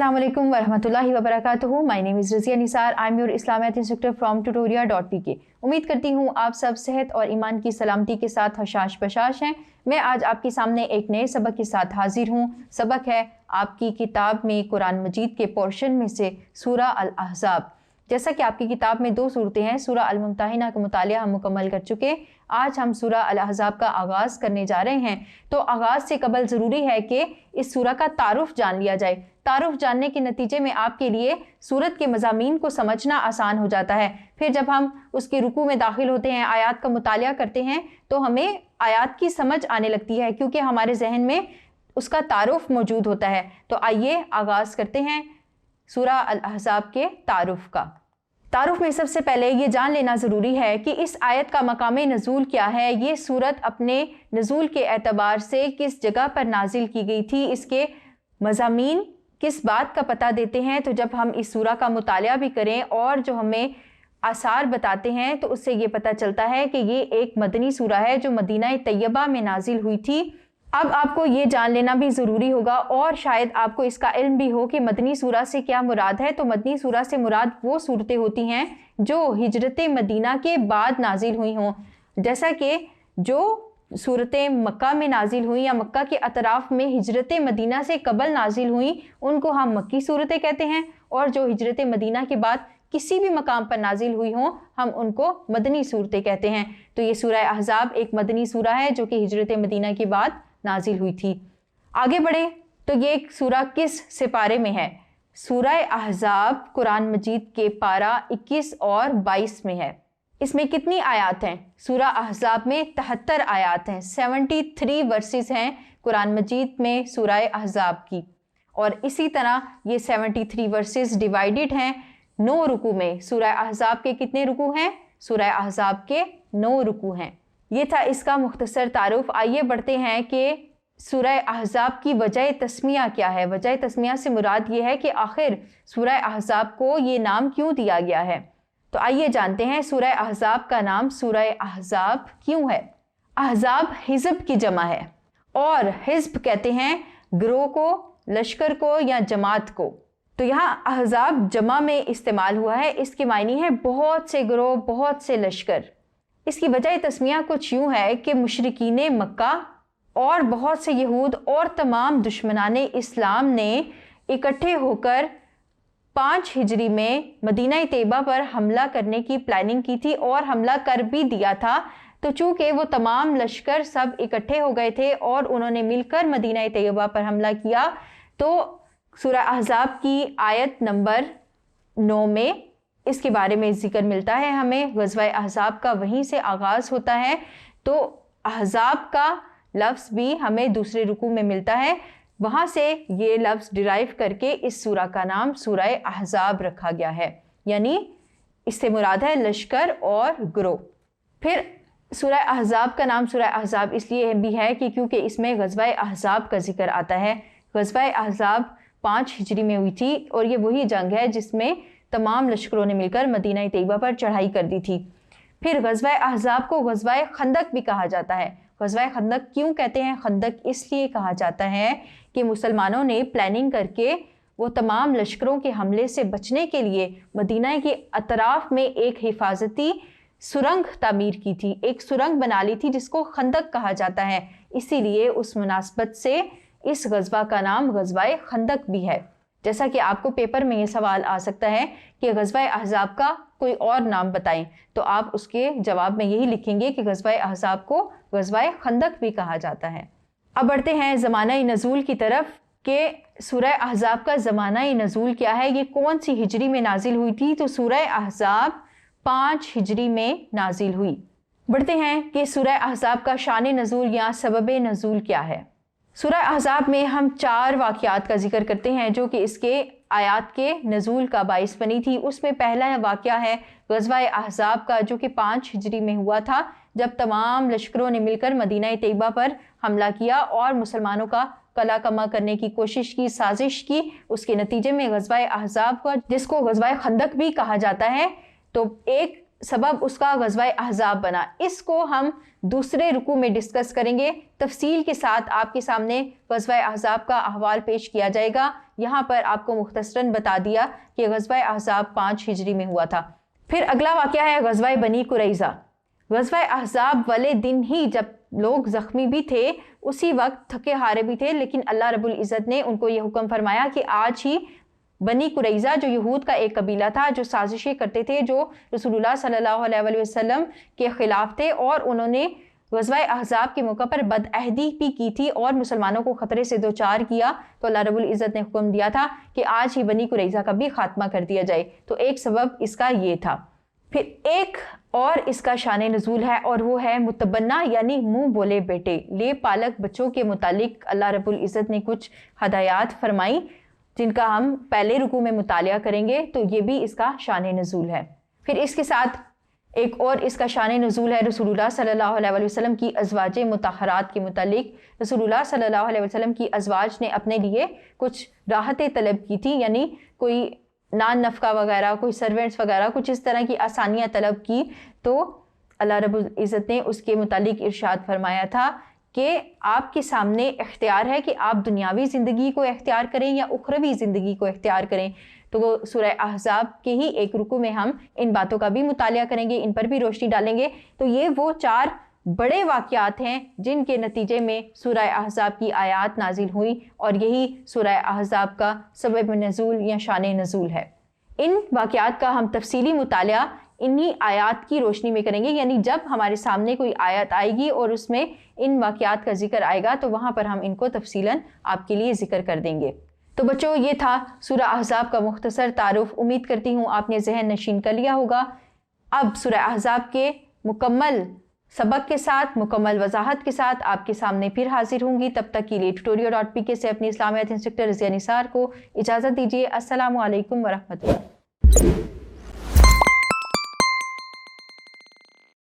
Assalamu alaikum warahmatullahi wabarakatuh. My name is Razia Nisar. I'm your Islamic instructor from tutoria.pk. उम्मीद करती हूँ आप सब सेहत और ईमान की सलामती के साथ हशाश बशाश हैं। मैं आज आपके सामने एक नए सबक के साथ हाजिर हूँ। सबक है आपकी किताब में कुरान मजीद के पोर्शन में से सूरा अल-अहज़ाब। जैसा कि आपकी किताब में 2 सूरतें हैं, सूरा अल-मुम्तहिना का मुतालिया हम मुकम्मल कर चुके। आज हम सूरा अल-अहज़ाब का आगाज़ करने जा रहे हैं। तो आगाज़ से कबल ज़रूरी है कि इस सूरा का तारुफ जान लिया जाए। तारुफ जानने के नतीजे में आपके लिए सूरत के मज़ामीन को समझना आसान हो जाता है। फिर जब हम उसके रुकू में दाखिल होते हैं, आयात का मुतालिया करते हैं, तो हमें आयात की समझ आने लगती है, क्योंकि हमारे जहन में उसका तारुफ मौजूद होता है। तो आइए आगाज़ करते हैं सूरा अल-अहज़ाब के तारुफ का। तारुफ में सबसे पहले ये जान लेना ज़रूरी है कि इस आयत का मकाम नज़ूल क्या है। ये सूरत अपने नज़ूल के एतबार से किस जगह पर नाजिल की गई थी, इसके मज़ामीन किस बात का पता देते हैं। तो जब हम इस सूरा का मुतालिया भी करें और जो हमें आसार बताते हैं, तो उससे ये पता चलता है कि ये एक मदनी सूरा है जो मदीना तैयबा में नाजिल हुई थी। अब आपको ये जान लेना भी ज़रूरी होगा और शायद आपको इसका इल्म भी हो कि मदनी सूरा से क्या मुराद है। तो मदनी सूरा से मुराद वो सूरतें होती हैं जो हिजरत मदीना के बाद नाजिल हुई हों, जैसा कि जो सूरतें मक्का में नाजिल हुई या मक्का के अतराफ़ में हिजरत मदीना से कबल नाजिल हुई, उनको हम मक्की सूरतें कहते हैं। और जो हिजरत मदीना के बाद किसी भी मकाम पर नाजिल हुई हों, हम उनको मदनी सूरतें कहते हैं। तो ये सूरा अहज़ाब एक मदनी सूरा है जो कि हिजरत मदीना के बाद नाजिल हुई थी। आगे बढ़ें तो ये सूरा किस सिपारे में है। सूरा अहज़ाब कुरान मजीद के पारा 21 और 22 में है। इसमें कितनी आयात हैं? सूरा अहज़ाब में 73 आयात हैं, 73 वर्सेस हैं कुरान मजीद में सूरा अहज़ाब की। और इसी तरह ये 73 वर्सेस डिवाइडेड हैं 9 रुकू में। सूरा अहज़ाब के कितने रुकू हैं? सूरा अहज़ाब के 9 रुकू हैं। ये था इसका मुख्तसर तारुफ। आइए बढ़ते हैं कि सूरा अहज़ाब की वजह तस्मिया क्या है। वजह तस्मिया से मुराद ये है कि आखिर सूरा अहज़ाब को ये नाम क्यों दिया गया है। तो आइए जानते हैं सूरा अहज़ाब का नाम सूरा अहज़ाब क्यों है। अहज़ाब हिज़्ब की जमा है और हिज़्ब कहते हैं गिरोह को, लश्कर को या जमात को। तो यहाँ अहज़ाब जमा में इस्तेमाल हुआ है। इसके मायने है बहुत से गिरोह, बहुत से लश्कर। इसकी वजह तस्मिया कुछ यूँ है कि मुशरिकीन मक्का और बहुत से यहूद और तमाम दुश्मनाने इस्लाम ने इकट्ठे होकर 5 हिजरी में मदीना तैयबा पर हमला करने की प्लानिंग की थी और हमला कर भी दिया था। तो चूँकि वो तमाम लश्कर सब इकट्ठे हो गए थे और उन्होंने मिलकर मदीना तैयबा पर हमला किया, तो सूरा अहज़ाब की आयत नंबर 9 में इसके बारे में जिक्र मिलता है हमें। ग़ज़वा अहज़ाब का वहीं से आगाज़ होता है। तो अहज़ाब का लफ्ज़ भी हमें दूसरे रुकू में मिलता है, वहाँ से ये लफ्ज़ डिराइव करके इस सूरा का नाम सूरा अहज़ाब रखा गया है, यानी इससे मुराद है लश्कर और गिरोह। फिर सूरा अहज़ाब का नाम सूरा अहज़ाब इसलिए भी है कि क्योंकि इसमें ग़ज़वा अहज़ाब का जिक्र आता है। ग़ज़वा अहज़ाब 5 हिजरी में हुई थी और ये वही जंग है जिसमें तमाम लश्करों ने मिलकर मदीना तैयबा पर चढ़ाई कर दी थी। फिर ग़ज़वा अहज़ाब को ग़ज़वा खंदक भी कहा जाता है। ग़ज़वा खंदक क्यों कहते हैं? खंदक इसलिए कहा जाता है कि मुसलमानों ने प्लानिंग करके वो तमाम लश्करों के हमले से बचने के लिए मदीना के अतराफ़ में एक हिफाजती सुरंग तामीर की थी, एक सुरंग बना ली थी जिसको खंदक कहा जाता है। इसीलिए उस मुनासबत से इस ग़ज़वा का नाम ग़ज़वा खंदक भी है। जैसा कि आपको पेपर में ये सवाल आ सकता है कि ग़ज़वा अहज़ाब का कोई और नाम बताएं, तो आप उसके जवाब में यही लिखेंगे कि ग़ज़वा अहज़ाब को ग़ज़वा खंदक भी कहा जाता है। अब बढ़ते हैं ज़माना नज़ूल की तरफ कि सूरा अहज़ाब का ज़माना नज़ूल क्या है, ये कौन सी हिजरी में नाजिल हुई थी। तो सूरा अहज़ाब 5 हिजरी में नाजिल हुई। बढ़ते हैं कि सूरा अहज़ाब का शान नज़ूल या सबब नज़ूल क्या है। सूरा अहज़ाब में हम 4 वाक़यात का जिक्र करते हैं जो कि इसके आयात के नज़ूल का बाइस बनी थी। उसमें पहला वाक़या है ग़ज़वा अहज़ाब का, जो कि 5 हिजरी में हुआ था, जब तमाम लश्करों ने मिलकर मदीना तैयबा पर हमला किया और मुसलमानों का कला कमा करने की कोशिश की, साजिश की। उसके नतीजे में ग़ज़वा अहज़ाब का, जिसको ग़ज़वा खंदक भी कहा जाता है, तो एक सबब उसका ग़ज़वा अहज़ाब बना, इसको हम दूसरे रुकू में डिस्कस करेंगे। तफसील के साथ आपके सामने ग़ज़वा अहज़ाब का अहवाल पेश किया जाएगा। यहाँ पर आपको मुख्तसरन बता दिया कि ग़ज़वा अहज़ाब 5 हिजरी में हुआ था। फिर अगला वाक़या है ग़ज़वा बनी कुरैज़ा। ग़ज़वा अहज़ाब वाले दिन ही जब लोग ज़ख्मी भी थे, उसी वक्त थके हारे भी थे, लेकिन अल्लाह रब्बुल इज़्ज़त ने उनको ये हुक्म फरमाया कि आज ही बनी कुरैज़ा जो यहूद का एक कबीला था, जो साजिशें करते थे, जो रसूलुल्लाह सल्लल्लाहु अलैहि वसल्लम के ख़िलाफ़ थे, और उन्होंने ग़ज़वा अहज़ाब के मौके पर बदअहदी भी की थी और मुसलमानों को ख़तरे से दो चार किया, तो अल्लाह रब्बुल इज़्ज़त ने हुक्म दिया था कि आज ही बनी कुरैज़ा का भी ख़ात्मा कर दिया जाए। तो एक सबब इसका ये था। फिर एक और इसका शान नज़ूल है, और वो है मुतबन्ना यानी मुँह बोले बेटे। ले पालक बच्चों के मुतालिक अल्लाह रब्बुल इज़्ज़त ने कुछ हदायत फरमाई, जिनका हम पहले रुकू में मुतालिया करेंगे, तो ये भी इसका शान नज़ूल है। फिर इसके साथ एक और इसका शान नज़ूल है रसूलुल्लाह सल्लल्लाहु अलैहि वसल्लम की अज़वाज मुतहरात के मुतालिक। रसूलुल्लाह सल्लल्लाहु अलैहि वसल्लम की अज़वाज ने अपने लिए कुछ राहतें तलब की थी, यानी कोई नान नफ़का वगैरह, कोई सर्वेंट्स वगैरह, कुछ इस तरह की आसानियाँ तलब की। तो अल्लाह रब्बुल इज़्ज़त ने उसके मुतालिक इरशाद फरमाया था कि आपके सामने इख्तियार है कि आप दुनियावी ज़िंदगी को इख्तियार करें या उखरवी ज़िंदगी को इख्तियार करें। तो वो सूरह अहज़ाब के ही एक रुकू में हम इन बातों का भी मुतालिया करेंगे, इन पर भी रोशनी डालेंगे। तो ये वो 4 बड़े वाक़यात हैं जिनके नतीजे में सूरह अहज़ाब की आयात नाजिल हुई, और यही सूरह अहज़ाब का सबब नज़ूल या शान नज़ूल है। इन वाक़यात का हम तफसीली मुतालिया इन्हीं आयात की रोशनी में करेंगे, यानी जब हमारे सामने कोई आयत आएगी और उसमें इन वाक़यात का जिक्र आएगा, तो वहाँ पर हम इनको तफसीलन आपके लिए ज़िक्र कर देंगे। तो बच्चों, ये था सूरह अहज़ाब का मुख्तसर तारुफ। उम्मीद करती हूँ आपने ज़हन नशीन कर लिया होगा। अब सूरह अहज़ाब के मुकम्मल सबक के साथ, मुकम्मल वजाहत के साथ आपके सामने फिर हाजिर होंगी। तब तक के लिए tutorial.pk से अपनी इस्लामियत इंस्ट्रक्टर रज़िया निसार को इजाज़त दीजिए। अस्सलामु अलैकुम वरहमतुल्लाह।